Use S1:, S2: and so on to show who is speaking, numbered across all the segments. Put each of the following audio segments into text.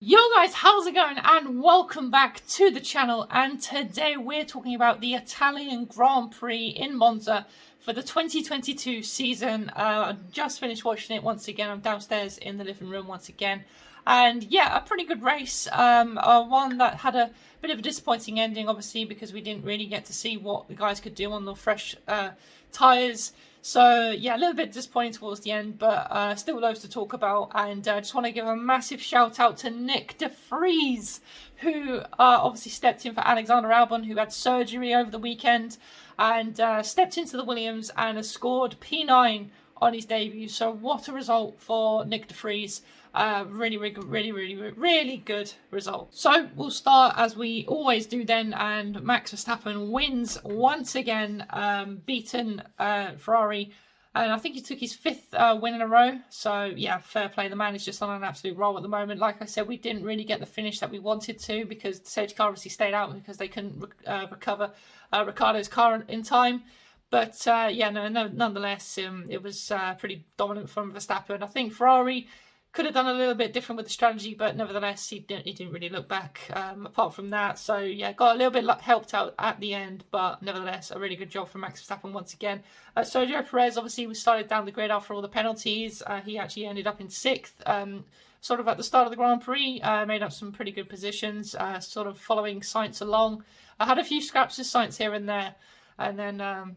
S1: Yo guys, how's it going? And welcome back to the channel. And today we're talking about the Italian Grand Prix in Monza for the 2022 season. I just finished watching it once again. I'm downstairs in the living room once again. And yeah, a pretty good race. One that had a bit of a disappointing ending, obviously, because we didn't really get to see what the guys could do on the fresh tyres. So yeah, a little bit disappointing towards the end, but still loads to talk about. And I just want to give a massive shout out to Nick de Vries, who obviously stepped in for Alexander Albon, who had surgery over the weekend, and stepped into the Williams and has scored P9 on his debut. So what a result for Nick de Vries. Really good result. So we'll start as we always do then, and Max Verstappen wins once again, beaten Ferrari, and I think he took his fifth win in a row. So yeah, fair play. The man is just on an absolute roll at the moment. Like I said, we didn't really get the finish that we wanted to because the safety car obviously stayed out because they couldn't recover Ricciardo's car in time. But yeah, nonetheless, it was pretty dominant from Verstappen. I think Ferrari could have done a little bit different with the strategy, but nevertheless, he didn't really look back apart from that. So yeah, got a little bit helped out at the end, but nevertheless, a really good job from Max Verstappen once again. Sergio Perez, obviously, we started down the grid after all the penalties. He actually ended up in sixth, sort of at the start of the Grand Prix, made up some pretty good positions, sort of following Sainz along. I had a few scraps with Sainz here and there, and then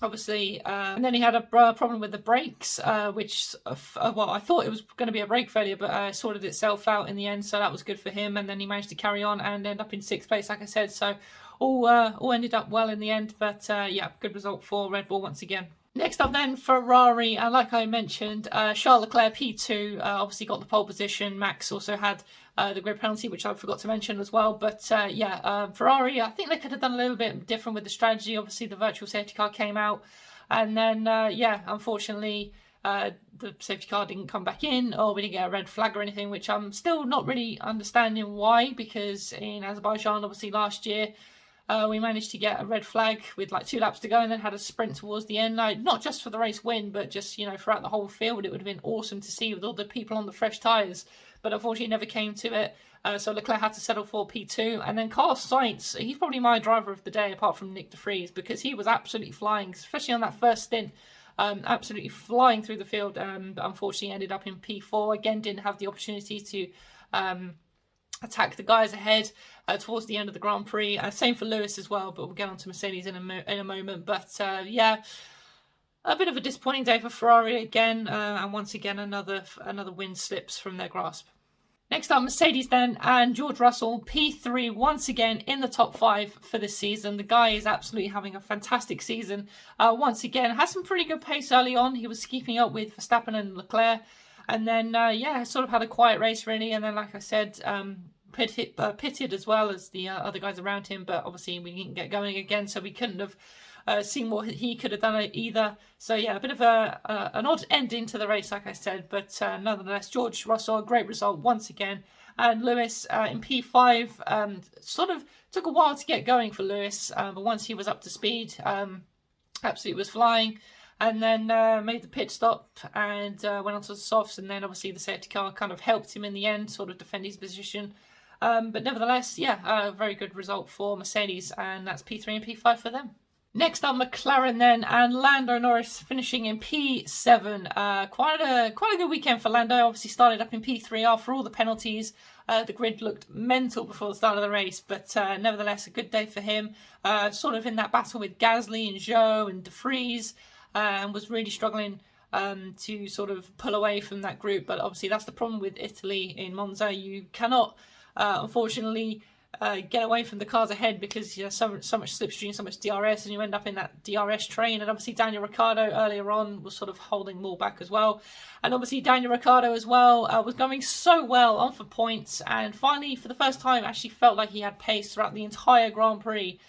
S1: obviously, and then he had a problem with the brakes, which, well, I thought it was going to be a brake failure, but sorted itself out in the end, so that was good for him. And then he managed to carry on and end up in sixth place, like I said. So all ended up well in the end, but yeah, good result for Red Bull once again. Next up then, Ferrari, and like I mentioned, Charles Leclerc P2 obviously got the pole position. Max also had the grid penalty, which I forgot to mention as well. But yeah, Ferrari, I think they could have done a little bit different with the strategy. Obviously, the virtual safety car came out, and then yeah, unfortunately, the safety car didn't come back in, or we didn't get a red flag or anything, which I'm still not really understanding why, because in Azerbaijan, obviously last year, we managed to get a red flag with like 2 laps to go, and then had a sprint towards the end. Not just for the race win, but just, you know, throughout the whole field. It would have been awesome to see with all the people on the fresh tyres, but unfortunately never came to it. So Leclerc had to settle for P2. And then Carlos Sainz, he's probably my driver of the day apart from Nick de Vries, because he was absolutely flying, especially on that first stint. Absolutely flying through the field, but unfortunately ended up in P4. Again, didn't have the opportunity to attack the guys ahead towards the end of the Grand Prix. Same for Lewis as well, but we'll get on to Mercedes in a moment. But yeah, a bit of a disappointing day for Ferrari again, and once again another win slips from their grasp. Next up, Mercedes then, and George Russell, P3, once again in the top 5 for this season. The guy is absolutely having a fantastic season. Once again, has some pretty good pace early on. He was keeping up with Verstappen and Leclerc. And then, yeah, sort of had a quiet race, really. And then, like I said, pitted as well as the other guys around him. But obviously, we didn't get going again, so we couldn't have seen what he could have done either. So, yeah, a bit of an odd ending to the race, like I said. But nonetheless, George Russell, a great result once again. And Lewis in P5, sort of took a while to get going for Lewis. But once he was up to speed, absolutely was flying. And then made the pit stop and went onto the softs. And then obviously the safety car kind of helped him in the end, sort of defend his position. But nevertheless, yeah, a very good result for Mercedes. And that's P3 and P5 for them. Next up, McLaren then, and Lando Norris finishing in P7. Quite a good weekend for Lando. Obviously started up in P3 after all the penalties. The grid looked mental before the start of the race, but nevertheless, a good day for him. Sort of in that battle with Gasly and Zhou and de Vries. And was really struggling to sort of pull away from that group. But obviously that's the problem with Italy in Monza. You cannot, unfortunately, get away from the cars ahead because you know, so much slipstream, so much DRS, and you end up in that DRS train. And obviously Daniel Ricciardo earlier on was sort of holding more back as well. And obviously Daniel Ricciardo as well was going so well on for points, and finally for the first time actually felt like he had pace throughout the entire Grand Prix.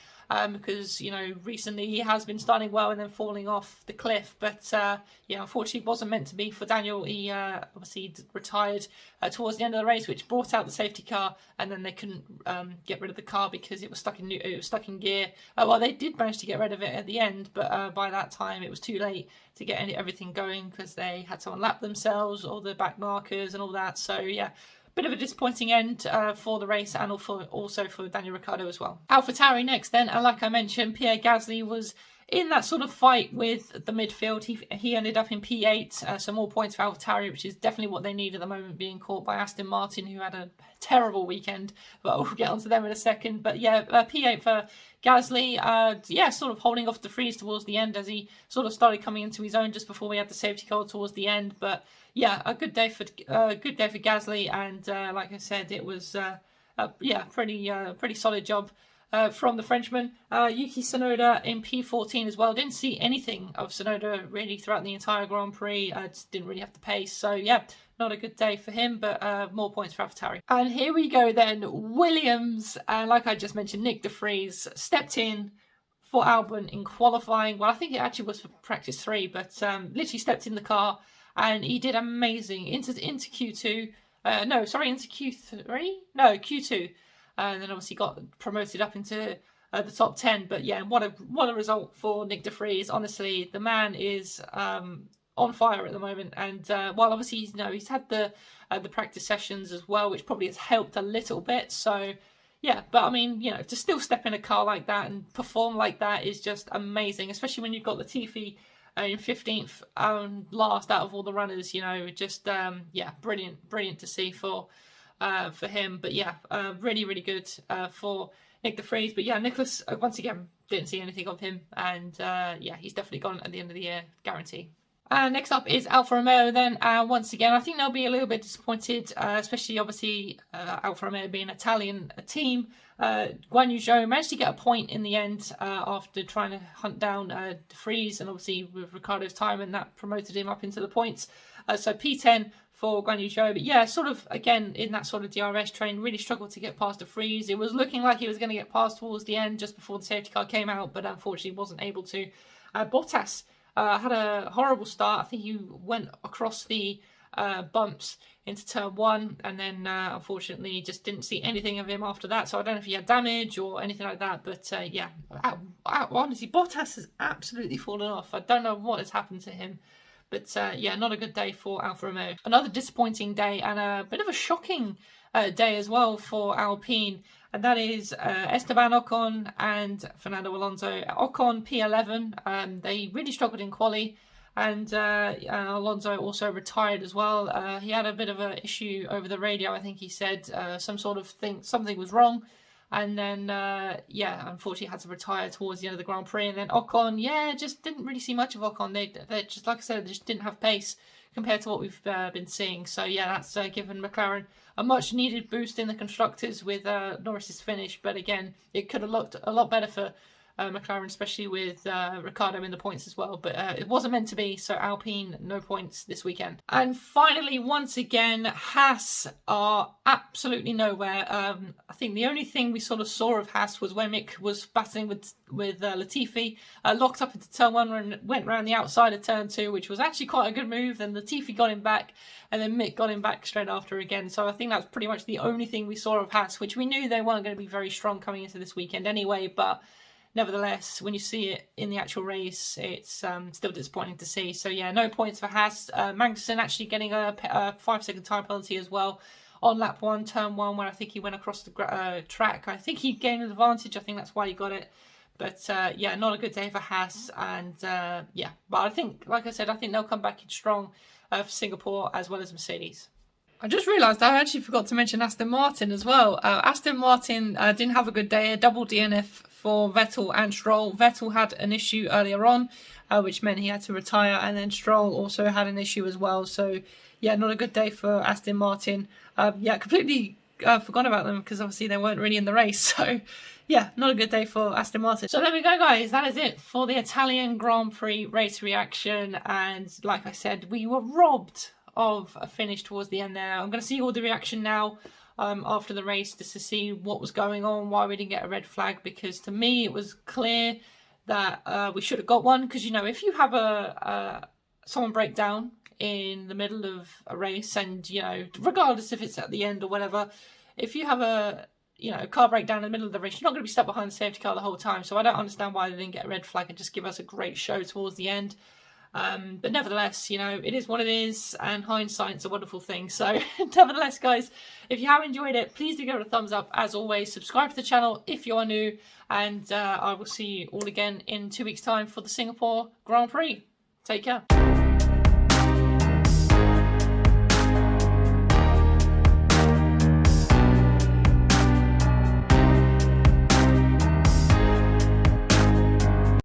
S1: Because, you know, recently he has been starting well and then falling off the cliff. But, yeah, unfortunately it wasn't meant to be for Daniel. He obviously retired towards the end of the race, which brought out the safety car. And then they couldn't get rid of the car because it was stuck in gear. Well, they did manage to get rid of it at the end. But by that time, it was too late to get everything going because they had to unlap themselves, all the back markers and all that. So, yeah. bit of a disappointing end for the race, and also for Daniel Ricciardo as well. AlphaTauri next then, and like I mentioned, Pierre Gasly was in that sort of fight with the midfield. He ended up in P8, so more points for AlphaTauri, which is definitely what they need at the moment, being caught by Aston Martin, who had a terrible weekend, but we'll get onto them in a second. But yeah, P8 for Gasly, sort of holding off De Vries towards the end as he sort of started coming into his own just before we had the safety car towards the end. But yeah, a good day for Gasly, and like I said, it was pretty solid job from the Frenchman. Yuki Tsunoda in P14 as well. Didn't see anything of Tsunoda really throughout the entire Grand Prix. Just didn't really have the pace. So yeah, not a good day for him, but more points for AlphaTauri. And here we go then. Williams, like I just mentioned, Nick De Vries stepped in for Albon in qualifying. Well, I think it actually was for practice 3, but literally stepped in the car and he did amazing into Q2. Into Q3? No, Q2. And then obviously got promoted up into the top 10. But yeah, what a result for Nick De Vries. Honestly, the man is on fire at the moment. And while obviously he's had the practice sessions as well, which probably has helped a little bit. So yeah, but I mean, to still step in a car like that and perform like that is just amazing, especially when you've got Latifi in 15th last out of all the runners. Just brilliant to see for him. But yeah, really good for Nick De Vries. But yeah, Nicholas, once again, didn't see anything of him, and he's definitely gone at the end of the year, guarantee. Next up is Alfa Romeo then. Once again, I think they'll be a little bit disappointed, especially obviously Alfa Romeo being an Italian team. Guan Yu Zhou managed to get a point in the end after trying to hunt down De Vries, and obviously with Ricciardo's time, and that promoted him up into the points. So P10 for Guan Yu Zhou. But yeah, sort of again in that sort of DRS train, really struggled to get past De Vries. It was looking like he was going to get past towards the end just before the safety car came out, but unfortunately wasn't able to. Bottas had a horrible start. I think he went across the bumps into turn 1, and then unfortunately just didn't see anything of him after that. So I don't know if he had damage or anything like that, but honestly, Bottas has absolutely fallen off. I don't know what has happened to him. But not a good day for Alfa Romeo. Another disappointing day, and a bit of a shocking day as well for Alpine. And that is Esteban Ocon and Fernando Alonso. Ocon P11. They really struggled in quali. And Alonso also retired as well. He had a bit of an issue over the radio. I think he said something was wrong. And then, unfortunately had to retire towards the end of the Grand Prix. And then Ocon, just didn't really see much of Ocon. They just, like I said, they just didn't have pace compared to what we've been seeing. So, that's given McLaren a much-needed boost in the constructors with Norris's finish. But again, it could have looked a lot better for McLaren, especially with Ricciardo in the points as well. But it wasn't meant to be, so Alpine, no points this weekend. And finally, once again, Haas are absolutely nowhere. I think the only thing we sort of saw of Haas was when Mick was battling with Latifi, locked up into turn 1 and went round the outside of turn 2, which was actually quite a good move. Then Latifi got him back, and then Mick got him back straight after again. So I think that's pretty much the only thing we saw of Haas, which we knew they weren't going to be very strong coming into this weekend anyway, but nevertheless, when you see it in the actual race, it's still disappointing to see. So yeah, no points for Haas. Magnussen actually getting a 5-second time penalty as well on lap 1, turn 1, where I think he went across the track. I think he gained an advantage. I think that's why he got it. But not a good day for Haas. And but I think, like I said, I think they'll come back in strong for Singapore as well as Mercedes. I just realised I actually forgot to mention Aston Martin as well. Aston Martin didn't have a good day, a double DNF for Vettel and Stroll. Vettel had an issue earlier on, which meant he had to retire, and then Stroll also had an issue as well. So, not a good day for Aston Martin. Completely forgot about them because obviously they weren't really in the race. So, not a good day for Aston Martin. So there we go, guys. That is it for the Italian Grand Prix race reaction. And like I said, we were robbed of a finish towards the end there. I'm going to see all the reaction now after the race just to see what was going on, why we didn't get a red flag, because to me it was clear that we should have got one. Because if you have someone break down in the middle of a race, and regardless if it's at the end or whatever, if you have a car breakdown in the middle of the race, you're not going to be stuck behind the safety car the whole time. So I don't understand why they didn't get a red flag and just give us a great show towards the end. But nevertheless, you know, it is what it is, and hindsight's a wonderful thing. So nevertheless, guys, if you have enjoyed it, please do give it a thumbs up. As always, subscribe to the channel if you are new, and I will see you all again in 2 weeks' time for the Singapore Grand Prix. Take care.